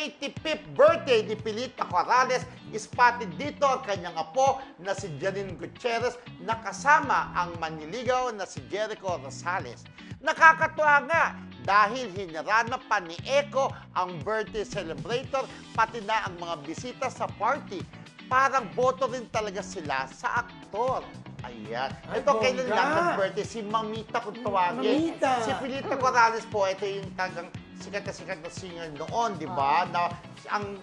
85th birthday ni Pilita Corrales, spotted dito ang kanyang apo na si Janine Gutierrez na kasama ang manliligaw na si Jericho Rosales. Nakakatuwa nga dahil hinarana pa ni Eko ang birthday celebrator pati na ang mga bisita sa party. Parang boto rin talaga sila sa aktor. Ayan. Ito kailan lang nag-birthday? Si Mamita kung tawagin. Si Pilita Corrales po, ito yung talagang sikat na singer noon, di ba? Na, ang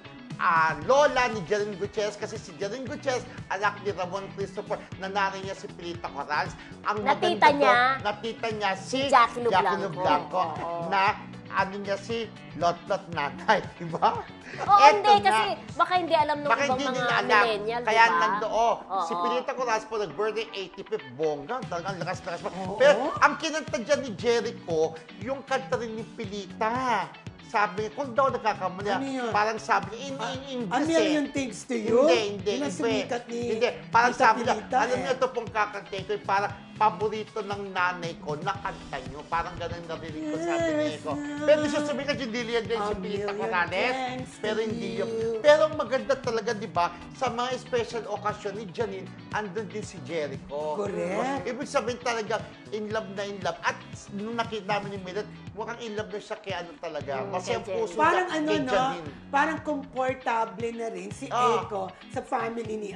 lola ni Janine Gutierrez, kasi si Janine Gutierrez, anak ni Ramon Christopher, nanay niya si Pilita Corrales. Ang natita niya si Jackie Blanco, na ano niya si Lot-Lot nanay, di ba? Oo, hindi, kasi baka hindi alam nung ibang mga millennial, di ba? Kaya nandoon. Si Pilita Corrales po, nag-birthday 85th, bongga. Talagang lakas-lakas pa. Pero ang kinanta dyan ni Jericho, yung kanta rin ni Pilita. Sabi, kung daw nagkakamali, parang sabi, in English A Million Things to You? Hindi. Hindi, parang sabi na, alam niyo ito pong kakantay ko, parang paborito ng nanay ko, nakanta nyo. Parang ganun narinig ko, sabi ni Eko. Pero siya sabi kasi hindi liyan din si Pilita Corrales. Pero hindi yun. Pero maganda talaga, di ba, sa mga special occasion ni Janine, andun din si Jericho. Correct. Ibig sabihin talaga, in love na in love. At nung nakita namin ni Milet, mukhang in love na siya kay ano talaga. Kasi ang puso parang niya kay Janine. Parang komportable na rin si Eko sa family ni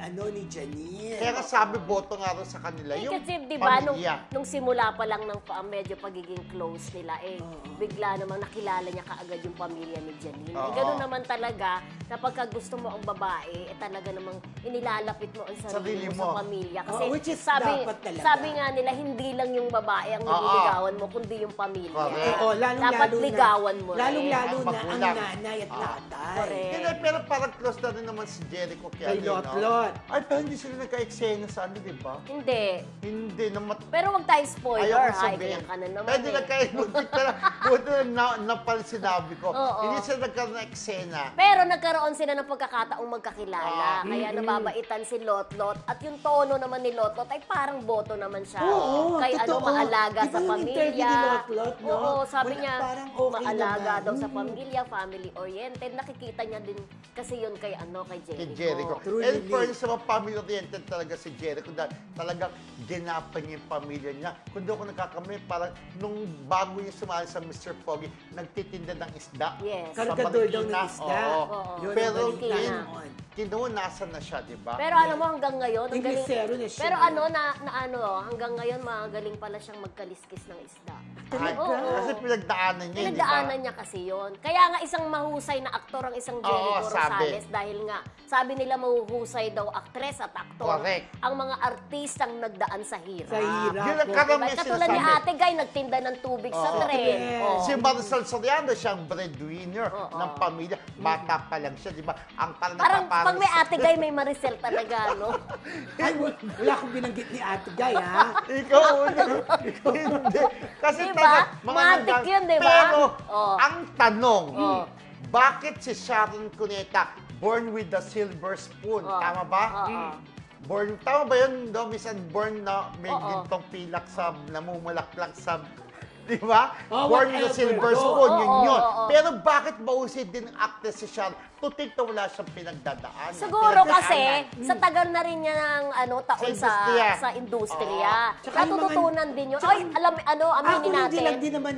Janine. Kaya nga sabi, boto nga rin sa kanila. Yung kasi di ba, nung simula pa lang ng medyo pagiging close nila, bigla namang nakilala niya kaagad yung pamilya ni Janine. Gano'n naman talaga, na pagka gusto mo ang babae, talaga namang inilalapit mo ang sarili mo sa pamilya. Kasi which is sabi nga nila, hindi lang yung babae ang nililigawan mo, kundi yung pamilya. Dapat ligawan mo rin. Lalong-lalo na ang nanay at tatay. Pero parang close na rin naman si Jericho kay Lot-Lot. Ay, pero hindi sila nagka-eksena sa ano, di ba? Hindi. Hindi. Pero wag tayo spoiler, ha? Ganyan ka na naman. Pero hindi buti na pala sinabi ko. Hindi sila nagkaroon ng eksena. Pero nagkaroon sila ng pagkakataong magkakilala. Kaya nababaitan si Lot-Lot. At yung tono naman ni Lot-Lot ay parang boto naman siya. Kay maalaga sa pamilya. Oo, sabi niya, maalaga daw sa pamilya, family-oriented. Nakikita niya din kasi yun kay Jericho. And for sa mga family-oriented talaga si Jericho, talagang ginapan niya yung pamilya niya. Kung di ako nagkakamali, parang nung bago niya sumali sa Mr. Foggy, nagtitinda ng isda. Yes. Kargador daw ng isda. Pero kinunasan na siya, di ba? Pero alam mo, hanggang ngayon, Inglesero na siya. pero hanggang ngayon, magaling pala siyang magkaliskis ng isda. Kasi pinagdaanan niya, di ba? Pinagdaanan niya kasi yun. Kaya nga isang mahusay na aktor ang isang Jericho Rosales dahil nga, sabi nila mahuhusay daw aktres at aktor. Correct. Ang mga artistang nagdaan sa hirap. Yun ang karamihan Katulad ni Ate Guy, nagtinda ng tubig sa tren. Si Maricel Soriano, siyang breadwinner ng pamilya. Bata pa lang siya, di ba? Parang pag may Ate Guy, may Maricel talaga, no? Ay, wala akong binanggit ni Ate Guy, ha? Ikaw, hindi. Kasi diba? Matik yun, diba? Pero, ang tanong, bakit si Sharon Cuneta born with the silver spoon? Tama ba? Tama ba yun? Minsan born na may gintong pilak sa, namumulaklak sa, di ba? Born with the silver spoon, yun. Pero bakit mausay din ang actress si Sharon? Tutig na wala siyang pinagdadaan. Siguro kasi, sa tagal na rin niya ng taon sa industriya. Natututunan din yun. Ay, aminin natin. Hindi lang din naman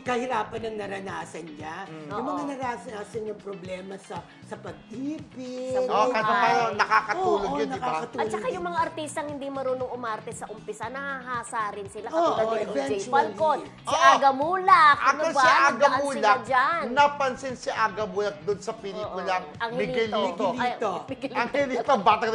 kahirapan ng naranasan niya. Yung mga naranasan yung problema sa pag-ibig. Kasi nakakatulog yun, di ba? At saka yung mga artistang hindi marunong umarte sa umpisa, nahahasa rin sila. Katulad ni DJ Falcon, si Aga Mulak. Ako si Aga Mulak, napansin si Aga Mulak doon sa pelikulang Miguelito. Angelito, batang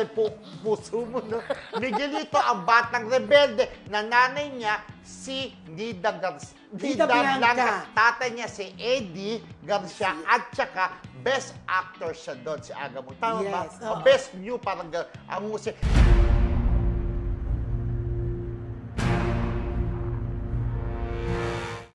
puso mo, no? Miguelito, ang batang rebelde, na nanay niya si Nida Blanca. Tatay niya si Eddie Garcia at saka best actor siya doon, si Aga Mulak. Tama ba? Best new, parang ang musik.